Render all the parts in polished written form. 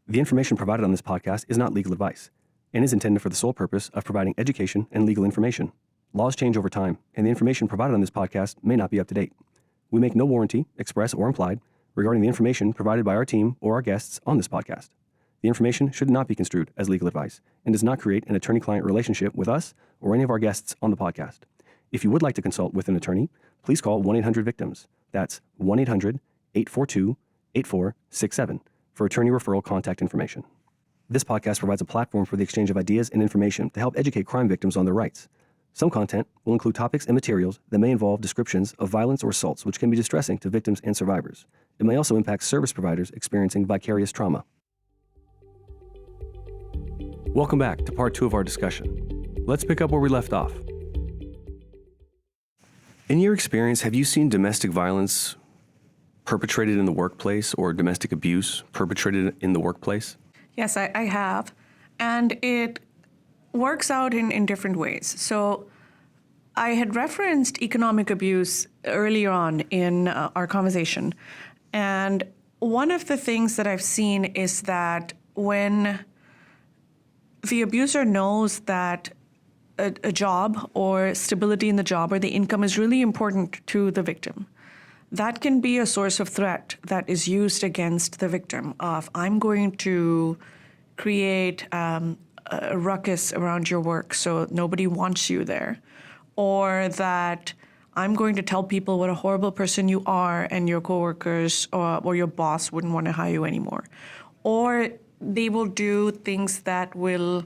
The information provided on this podcast is not legal advice and is intended for the sole purpose of providing education and legal information. Laws change over time, and the information provided on this podcast may not be up to date. We make no warranty, express or implied, regarding the information provided by our team or our guests on this podcast. The information should not be construed as legal advice and does not create an attorney-client relationship with us or any of our guests on the podcast. If you would like to consult with an attorney, please call 1-800-VICTIMS. That's 1-800-842-8467 for attorney referral contact information. This podcast provides a platform for the exchange of ideas and information to help educate crime victims on their rights. Some content will include topics and materials that may involve descriptions of violence or assaults, which can be distressing to victims and survivors. It may also impact service providers experiencing vicarious trauma. Welcome back to part 2 of our discussion. Let's pick up where we left off. In your experience, have you seen domestic violence perpetrated in the workplace or domestic abuse perpetrated in the workplace? Yes, I have. And it works out in different ways. So I had referenced economic abuse earlier on in our conversation. And one of the things that I've seen is that when the abuser knows that a job or stability in the job or the income is really important to the victim, that can be a source of threat that is used against the victim of, I'm going to create a ruckus around your work so nobody wants you there, or that I'm going to tell people what a horrible person you are and your coworkers or your boss wouldn't want to hire you anymore. Or they will do things that will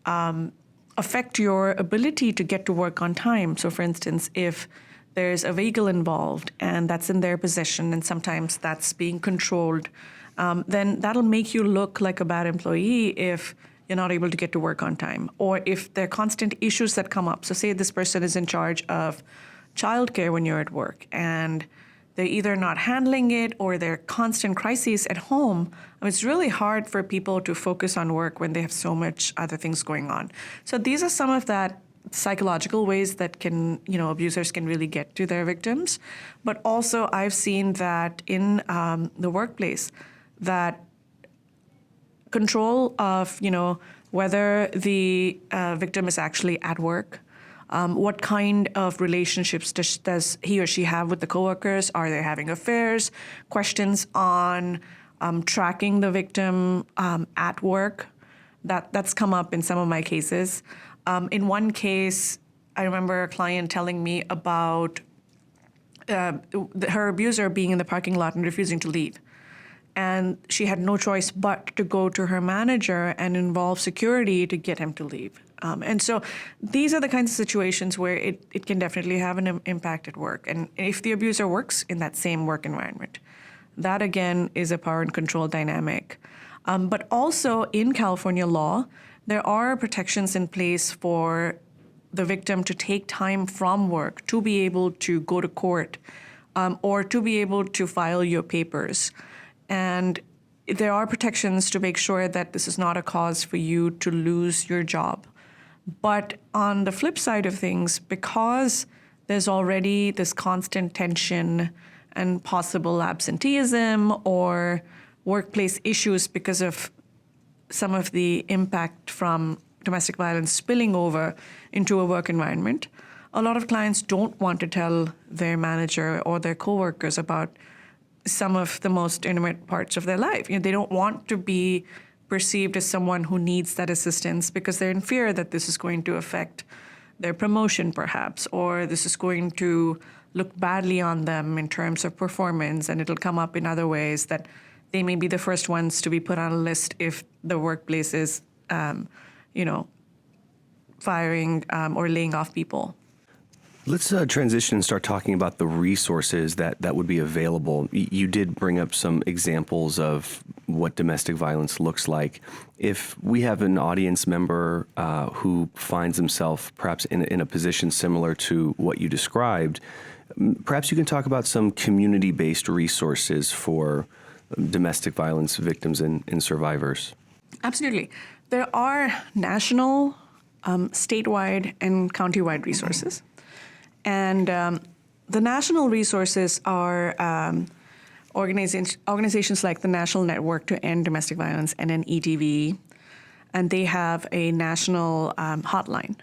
affect your ability to get to work on time. So for instance, if there's a vehicle involved and that's in their possession and sometimes that's being controlled, then that'll make you look like a bad employee if you're not able to get to work on time. Or if there are constant issues that come up. So say this person is in charge of childcare when you're at work and they're either not handling it or there are constant crises at home. It's really hard for people to focus on work when they have so much other things going on. So these are some of that psychological ways that abusers can really get to their victims. But also I've seen that in the workplace, that control of, whether the victim is actually at work, what kind of relationships does he or she have with the coworkers? Are they having affairs? Questions on tracking the victim at work. That's come up in some of my cases. In one case, I remember a client telling me about her abuser being in the parking lot and refusing to leave. And she had no choice but to go to her manager and involve security to get him to leave. And so these are the kinds of situations where it can definitely have an impact at work. And if the abuser works in that same work environment, that again is a power and control dynamic. But also in California law, there are protections in place for the victim to take time from work to be able to go to court or to be able to file your papers. And there are protections to make sure that this is not a cause for you to lose your job. But on the flip side of things, because there's already this constant tension and possible absenteeism or workplace issues because of some of the impact from domestic violence spilling over into a work environment, a lot of clients don't want to tell their manager or their coworkers about some of the most intimate parts of their life. They don't want to be perceived as someone who needs that assistance because they're in fear that this is going to affect their promotion perhaps, or this is going to look badly on them in terms of performance, and it'll come up in other ways that they may be the first ones to be put on a list if the workplace is, firing or laying off people. Let's transition and start talking about the resources that would be available. You did bring up some examples of what domestic violence looks like. If we have an audience member who finds himself perhaps in a position similar to what you described, perhaps you can talk about some community-based resources for domestic violence victims and survivors. Absolutely. There are national, statewide, and countywide resources. And the national resources are organizations like the National Network to End Domestic Violence, NNEDV, and they have a national hotline.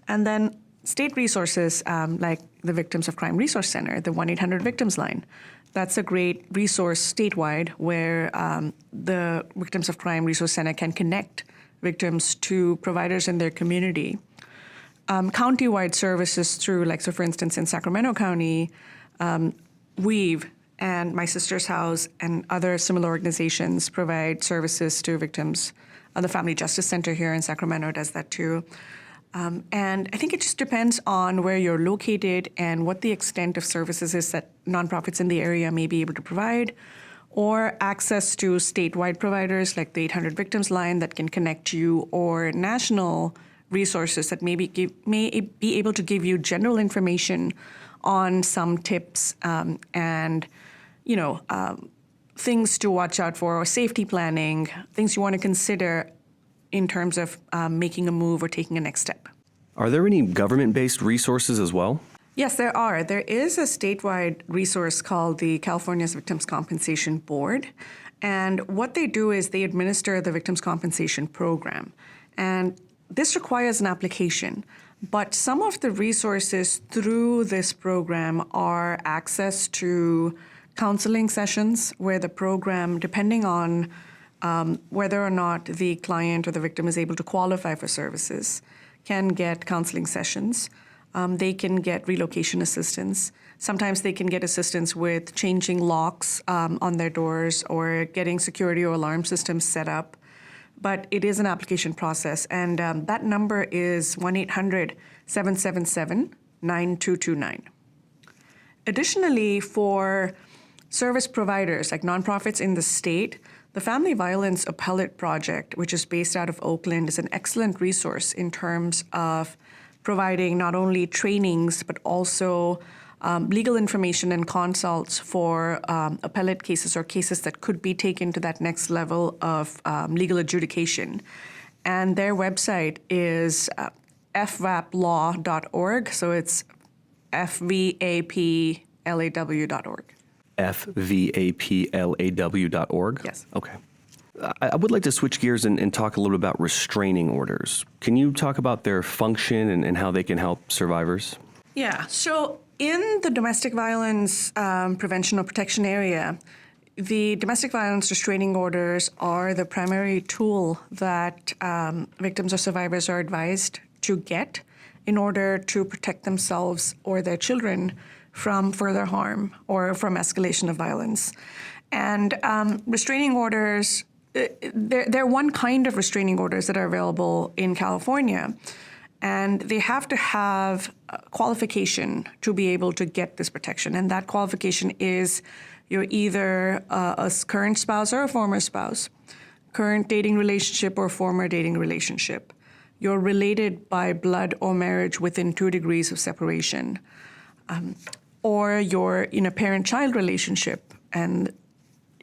And then state resources like the Victims of Crime Resource Center, the 1-800-Victims line. That's a great resource statewide where the Victims of Crime Resource Center can connect victims to providers in their community. County-wide services through, like, so for instance, in Sacramento County, Weave and My Sister's House and other similar organizations provide services to victims. The Family Justice Center here in Sacramento does that too. And I think it just depends on where you're located and what the extent of services is that nonprofits in the area may be able to provide, or access to statewide providers like the 800-Victims line that can connect you, or national resources that may be able to give you general information on some tips and, things to watch out for, or safety planning, things you want to consider in terms of making a move or taking a next step. Are there any government-based resources as well? Yes, there are. There is a statewide resource called the California's Victims Compensation Board. And what they do is they administer the Victims Compensation Program. And this requires an application. But some of the resources through this program are access to counseling sessions where the program, depending on whether or not the client or the victim is able to qualify for services, can get counseling sessions. They can get relocation assistance. Sometimes they can get assistance with changing locks on their doors or getting security or alarm systems set up. But it is an application process, and that number is 1-800-777-9229. Additionally, for service providers like nonprofits in the state, the Family Violence Appellate Project, which is based out of Oakland, is an excellent resource in terms of providing not only trainings, but also legal information and consults for appellate cases or cases that could be taken to that next level of legal adjudication. And their website is fvaplaw.org, so it's fvaplaw.org. fvaplaw.org? Yes. Okay. I would like to switch gears and talk a little bit about restraining orders. Can you talk about their function and how they can help survivors? Yeah. So in the domestic violence prevention or protection area, the domestic violence restraining orders are the primary tool that victims or survivors are advised to get in order to protect themselves or their children from further harm or from escalation of violence. And restraining orders, they're one kind of restraining orders that are available in California. And they have to have qualification to be able to get this protection. And that qualification is you're either a current spouse or a former spouse, current dating relationship or former dating relationship. You're related by blood or marriage within 2 degrees of separation. Or you're in a parent-child relationship, and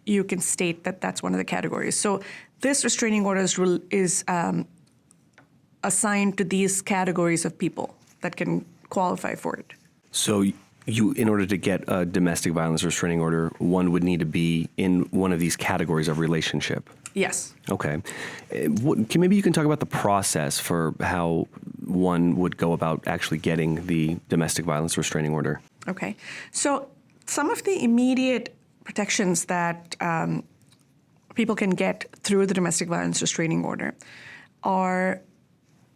you can state that that's one of the categories. So this restraining order is assigned to these categories of people that can qualify for it. So in order to get a domestic violence restraining order, one would need to be in one of these categories of relationship. Yes. Okay. Maybe you can talk about the process for how one would go about actually getting the domestic violence restraining order. Okay. So some of the immediate protections that people can get through the domestic violence restraining order are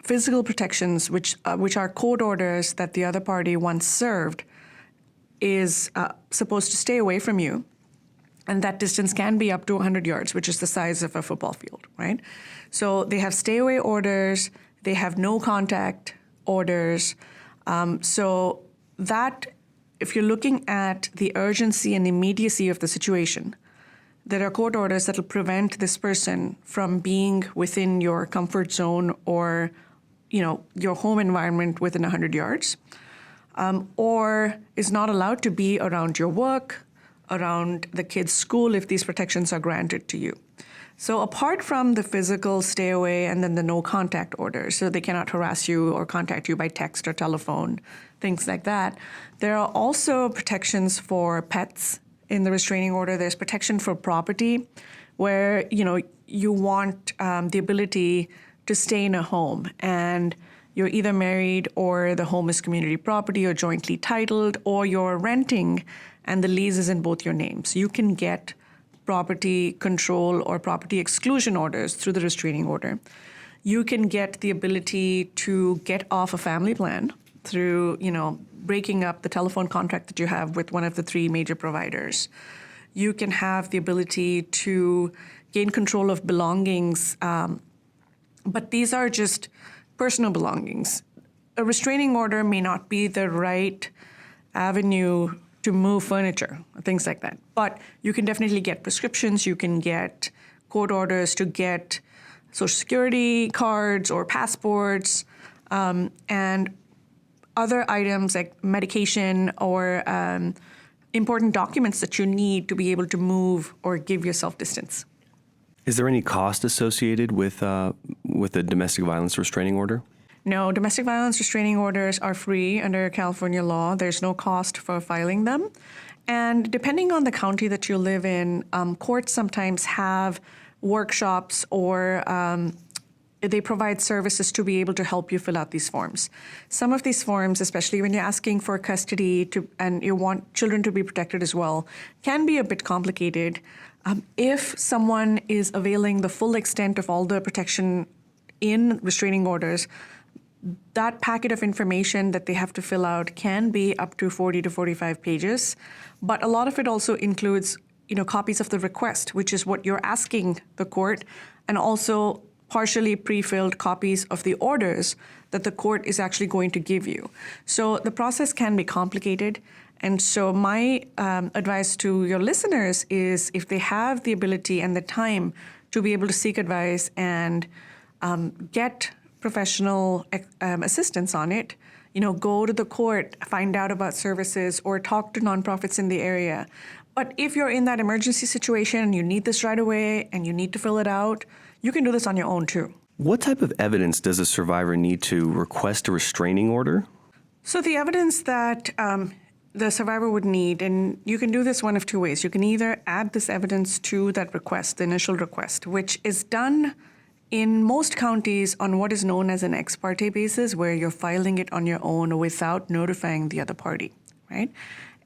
physical protections, which are court orders that the other party once served is supposed to stay away from you. And that distance can be up to 100 yards, which is the size of a football field, right? So they have stay away orders, they have no contact orders. So that, if you're looking at the urgency and immediacy of the situation, there are court orders that will prevent this person from being within your comfort zone or, your home environment within 100 yards, or is not allowed to be around your work, around the kid's school if these protections are granted to you. So apart from the physical stay away and then the no contact orders, so they cannot harass you or contact you by text or telephone, things like that, there are also protections for pets in the restraining order. There's protection for property, where you want the ability to stay in a home, and you're either married or the home is community property or jointly titled, or you're renting and the lease is in both your names. You can get property control or property exclusion orders through the restraining order. You can get the ability to get off a family plan through, breaking up the telephone contract that you have with one of the three major providers. You can have the ability to gain control of belongings, but these are just personal belongings. A restraining order may not be the right avenue to move furniture, things like that. But you can definitely get prescriptions, you can get court orders to get Social Security cards or passports, and other items like medication or important documents that you need to be able to move or give yourself distance. Is there any cost associated with a domestic violence restraining order? No, domestic violence restraining orders are free under California law. There's no cost for filing them. And depending on the county that you live in, courts sometimes have workshops or they provide services to be able to help you fill out these forms. Some of these forms, especially when you're asking for custody and you want children to be protected as well, can be a bit complicated. If someone is availing the full extent of all the protection in restraining orders, that packet of information that they have to fill out can be up to 40 to 45 pages. But a lot of it also includes, copies of the request, which is what you're asking the court, and also partially pre-filled copies of the orders that the court is actually going to give you. So the process can be complicated. And so my advice to your listeners is, if they have the ability and the time to be able to seek advice and get professional assistance on it, go to the court, find out about services, or talk to nonprofits in the area. But if you're in that emergency situation and you need this right away and you need to fill it out, you can do this on your own too. What type of evidence does a survivor need to request a restraining order? So the evidence that the survivor would need, and you can do this one of two ways. You can either add this evidence to that request, the initial request, which is done in most counties on what is known as an ex parte basis, where you're filing it on your own without notifying the other party, right?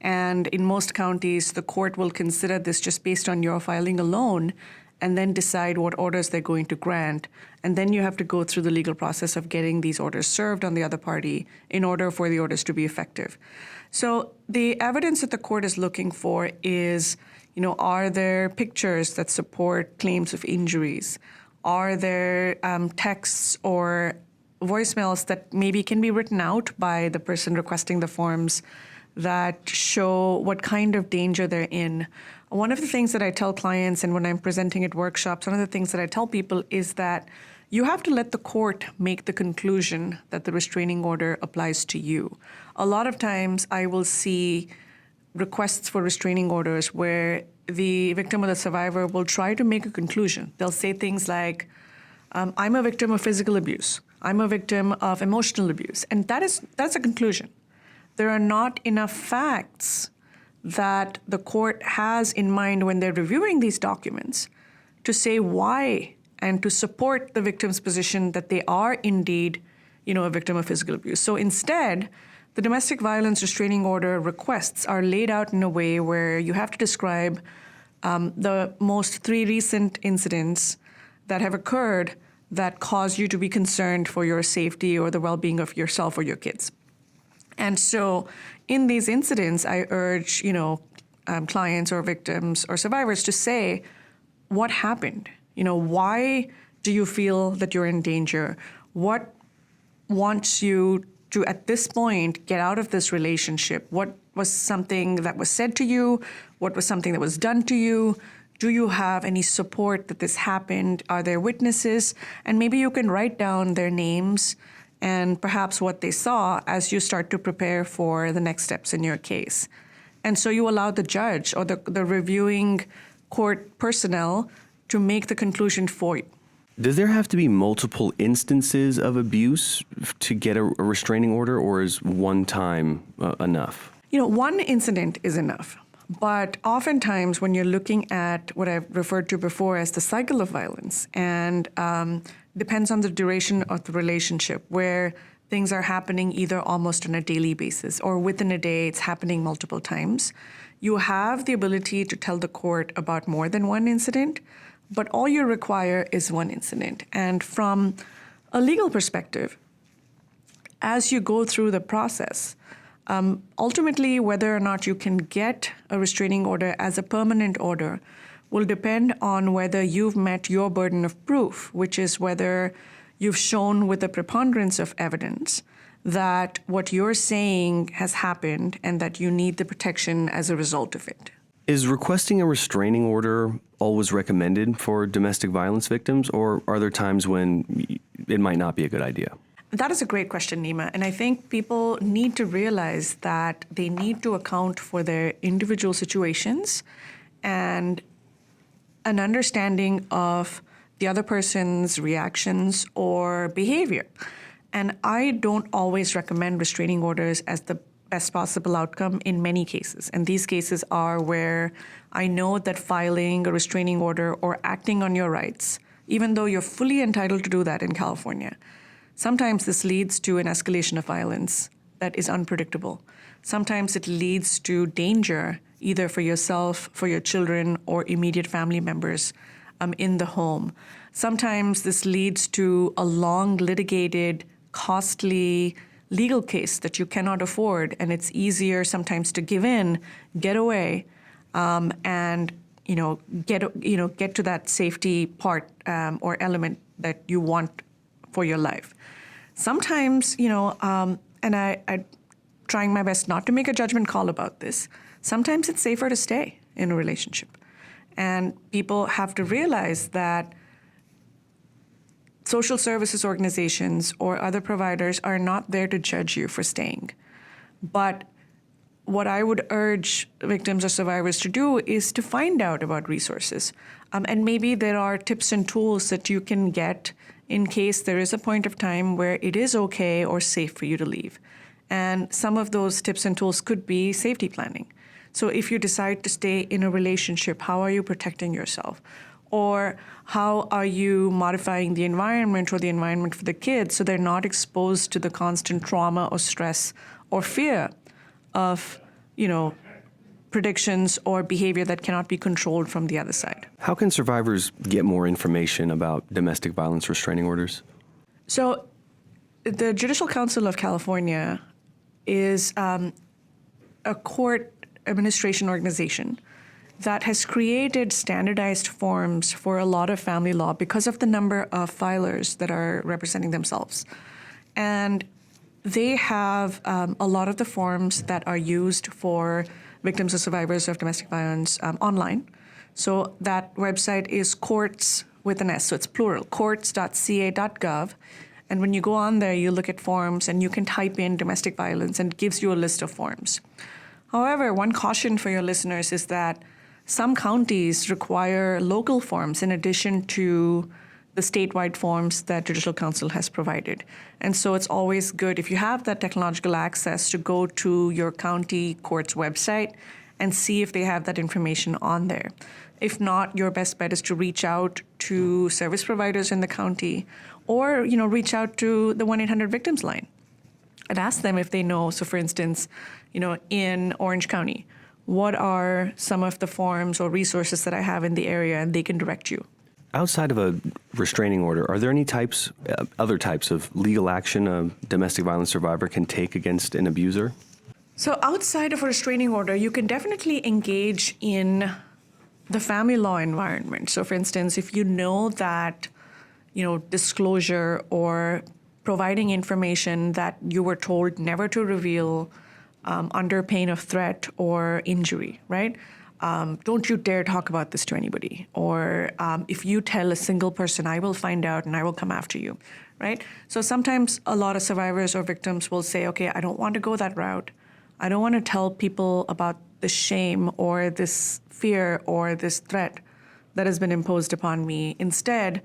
And in most counties, the court will consider this just based on your filing alone and then decide what orders they're going to grant. And then you have to go through the legal process of getting these orders served on the other party in order for the orders to be effective. So the evidence that the court is looking for is, are there pictures that support claims of injuries? Are there texts or voicemails that maybe can be written out by the person requesting the forms that show what kind of danger they're in? One of the things that I tell clients, and when I'm presenting at workshops, one of the things that I tell people is that you have to let the court make the conclusion that the restraining order applies to you. A lot of times I will see requests for restraining orders where the victim or the survivor will try to make a conclusion. They'll say things like, I'm a victim of physical abuse. I'm a victim of emotional abuse. And that's a conclusion. There are not enough facts that the court has in mind when they're reviewing these documents to say why and to support the victim's position that they are indeed, a victim of physical abuse. So instead, the domestic violence restraining order requests are laid out in a way where you have to describe the most 3 recent incidents that have occurred that cause you to be concerned for your safety or the well-being of yourself or your kids. And so in these incidents, I urge, clients or victims or survivors to say, what happened? Why do you feel that you're in danger? What wants you to, at this point, get out of this relationship? What was something that was said to you? What was something that was done to you? Do you have any support that this happened? Are there witnesses? And maybe you can write down their names and perhaps what they saw as you start to prepare for the next steps in your case. And so you allow the judge or the reviewing court personnel to make the conclusion for you. Does there have to be multiple instances of abuse to get a restraining order, or is one time enough? One incident is enough. But oftentimes, when you're looking at what I've referred to before as the cycle of violence, and depends on the duration of the relationship, where things are happening either almost on a daily basis or within a day, it's happening multiple times, you have the ability to tell the court about more than one incident, but all you require is one incident. And from a legal perspective, as you go through the process, ultimately, whether or not you can get a restraining order as a permanent order will depend on whether you've met your burden of proof, which is whether you've shown with a preponderance of evidence that what you're saying has happened and that you need the protection as a result of it. Is requesting a restraining order always recommended for domestic violence victims, or are there times when it might not be a good idea? That is a great question, Nima. And I think people need to realize that they need to account for their individual situations and an understanding of the other person's reactions or behavior. And I don't always recommend restraining orders as the best possible outcome in many cases. And these cases are where I know that filing a restraining order or acting on your rights, even though you're fully entitled to do that in California, sometimes this leads to an escalation of violence that is unpredictable. Sometimes it leads to danger, either for yourself, for your children, or immediate family members in the home. Sometimes this leads to a long litigated, costly legal case that you cannot afford, and it's easier sometimes to give in, get away, and get to that safety part or element that you want for your life. Sometimes, and I'm trying my best not to make a judgment call about this, sometimes it's safer to stay in a relationship. And people have to realize that social services organizations or other providers are not there to judge you for staying. But what I would urge victims or survivors to do is to find out about resources. And maybe there are tips and tools that you can get in case there is a point of time where it is okay or safe for you to leave. And some of those tips and tools could be safety planning. So if you decide to stay in a relationship, how are you protecting yourself? Or how are you modifying the environment or the environment for the kids so they're not exposed to the constant trauma or stress or fear of, predictions or behavior that cannot be controlled from the other side. How can survivors get more information about domestic violence restraining orders? So the Judicial Council of California is a court administration organization that has created standardized forms for a lot of family law because of the number of filers that are representing themselves. And they have a lot of the forms that are used for victims or survivors of domestic violence online. So that website is Courts with an S, so it's plural, Courts.ca.gov. And when you go on there, you look at forms and you can type in domestic violence and it gives you a list of forms. However, one caution for your listeners is that some counties require local forms in addition to the statewide forms that Judicial Council has provided. And so it's always good, if you have that technological access, to go to your county court's website and see if they have that information on there. If not, your best bet is to reach out to service providers in the county or, reach out to the 1-800-VICTIMS line and ask them if they know. So for instance, in Orange County, what are some of the forms or resources that I have in the area, and they can direct you. Outside of a restraining order, are there any other types of legal action a domestic violence survivor can take against an abuser? So outside of a restraining order, you can definitely engage in the family law environment. So for instance, if you know that, disclosure or providing information that you were told never to reveal under pain of threat or injury, right? Don't you dare talk about this to anybody. Or if you tell a single person, I will find out and I will come after you, right? So sometimes a lot of survivors or victims will say, okay, I don't want to go that route. I don't want to tell people about the shame or this fear or this threat that has been imposed upon me. Instead,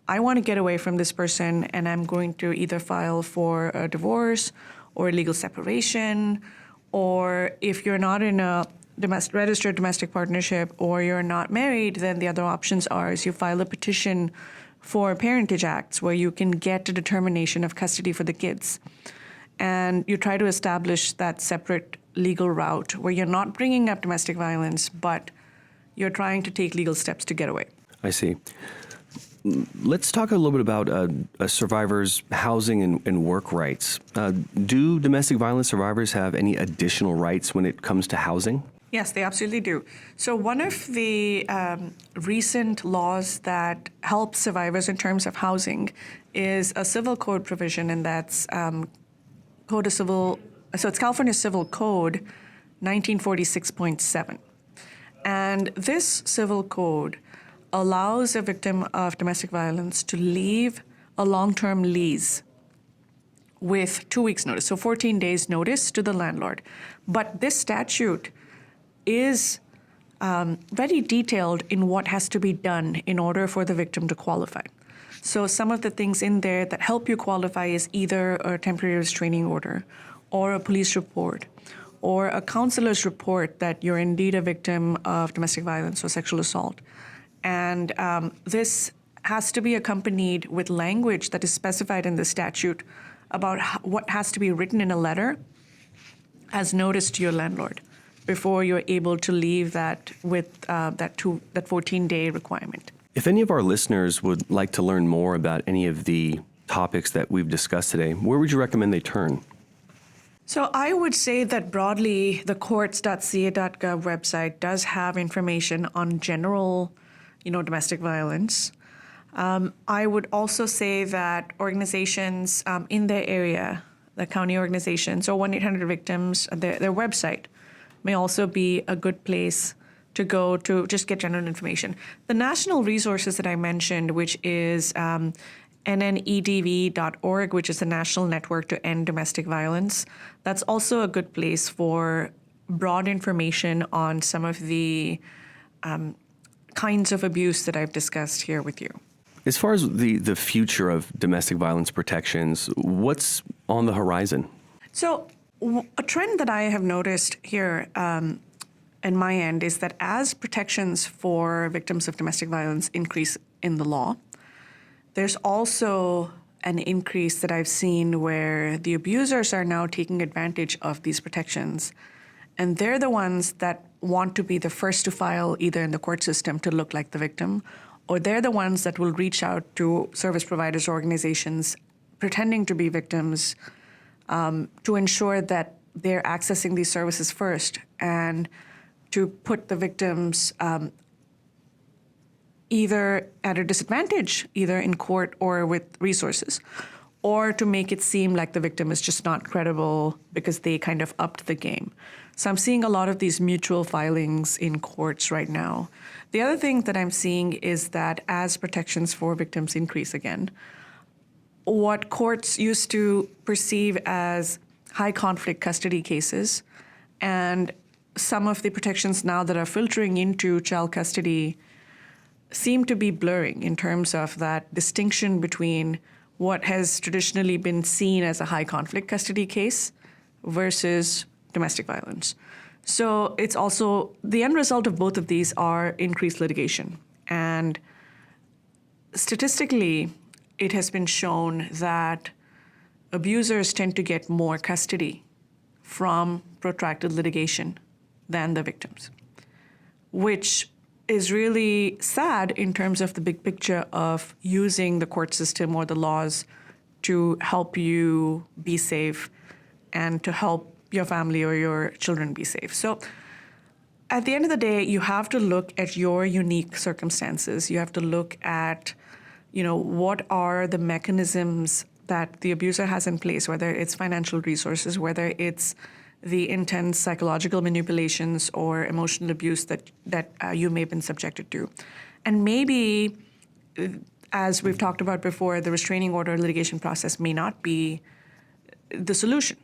I want to get away from this person, and I'm going to either file for a divorce or a legal separation, or if you're not in a registered domestic partnership or you're not married, then the other options are is you file a petition for parentage acts where you can get a determination of custody for the kids. And you try to establish that separate legal route where you're not bringing up domestic violence, but you're trying to take legal steps to get away. I see. Let's talk a little bit about a survivor's housing and work rights. Do domestic violence survivors have any additional rights when it comes to housing? Yes, they absolutely do. So one of the recent laws that help survivors in terms of housing is a civil code provision, and that's it's California Civil Code 1946.7. And this civil code allows a victim of domestic violence to leave a long-term lease with 2 weeks' notice, so 14 days' notice to the landlord. But this statute is very detailed in what has to be done in order for the victim to qualify. So some of the things in there that help you qualify is either a temporary restraining order or a police report or a counselor's report that you're indeed a victim of domestic violence or sexual assault. And this has to be accompanied with language that is specified in the statute about what has to be written in a letter as notice to your landlord before you're able to leave that with that 14-day requirement. If any of our listeners would like to learn more about any of the topics that we've discussed today, where would you recommend they turn? So I would say that broadly, the Courts.ca.gov website does have information on general, domestic violence. I would also say that organizations in their area, the county organizations or 1-800-VICTIMS, their website may also be a good place to go to just get general information. The national resources that I mentioned, which is nnedv.org, which is the National Network to End Domestic Violence, that's also a good place for broad information on some of the kinds of abuse that I've discussed here with you. As far as the future of domestic violence protections, what's on the horizon? So a trend that I have noticed here in my end is that as protections for victims of domestic violence increase in the law, there's also an increase that I've seen where the abusers are now taking advantage of these protections. And they're the ones that want to be the first to file either in the court system to look like the victim, or they're the ones that will reach out to service providers or organizations pretending to be victims to ensure that they're accessing these services first and to put the victims either at a disadvantage, either in court or with resources, or to make it seem like the victim is just not credible because they kind of upped the game. So I'm seeing a lot of these mutual filings in courts right now. The other thing that I'm seeing is that as protections for victims increase again, what courts used to perceive as high conflict custody cases and some of the protections now that are filtering into child custody seem to be blurring in terms of that distinction between what has traditionally been seen as a high conflict custody case versus domestic violence. So it's also, the end result of both of these are increased litigation. And statistically, it has been shown that abusers tend to get more custody from protracted litigation than the victims, which is really sad in terms of the big picture of using the court system or the laws to help you be safe and to help your family or your children be safe. So at the end of the day, you have to look at your unique circumstances. You have to look at, what are the mechanisms that the abuser has in place, whether it's financial resources, whether it's the intense psychological manipulations or emotional abuse that you may have been subjected to. And maybe, as we've talked about before, the restraining order litigation process may not be the solution.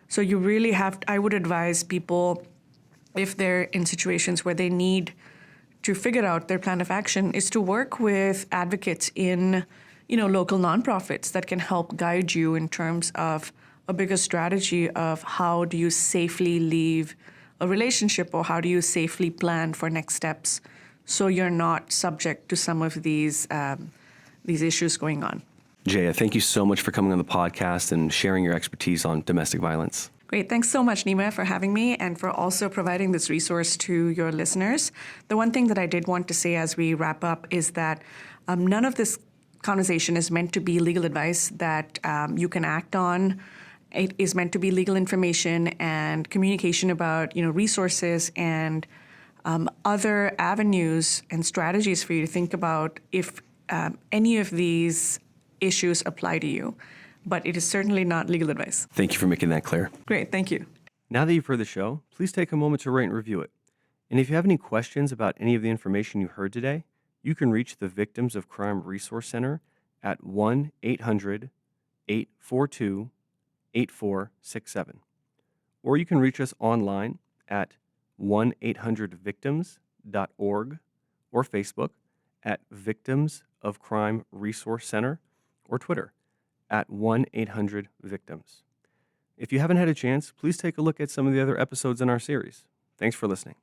So you really I would advise people, if they're in situations where they need to figure out their plan of action, is to work with advocates in, local nonprofits that can help guide you in terms of a bigger strategy of how do you safely leave a relationship, or how do you safely plan for next steps so you're not subject to some of these issues going on. Jaya, thank you so much for coming on the podcast and sharing your expertise on domestic violence. Great. Thanks so much, Nima, for having me and for also providing this resource to your listeners. The one thing that I did want to say as we wrap up is that none of this conversation is meant to be legal advice that you can act on. It is meant to be legal information and communication about, resources and other avenues and strategies for you to think about if any of these issues apply to you. But it is certainly not legal advice. Thank you for making that clear. Great. Thank you. Now that you've heard the show, please take a moment to rate and review it. And if you have any questions about any of the information you heard today, you can reach the Victims of Crime Resource Center at 1-800-842-8467. Or you can reach us online at 1-800-VICTIMS.org or Facebook at Victims of Crime Resource Center or Twitter at 1-800-VICTIMS. If you haven't had a chance, please take a look at some of the other episodes in our series. Thanks for listening.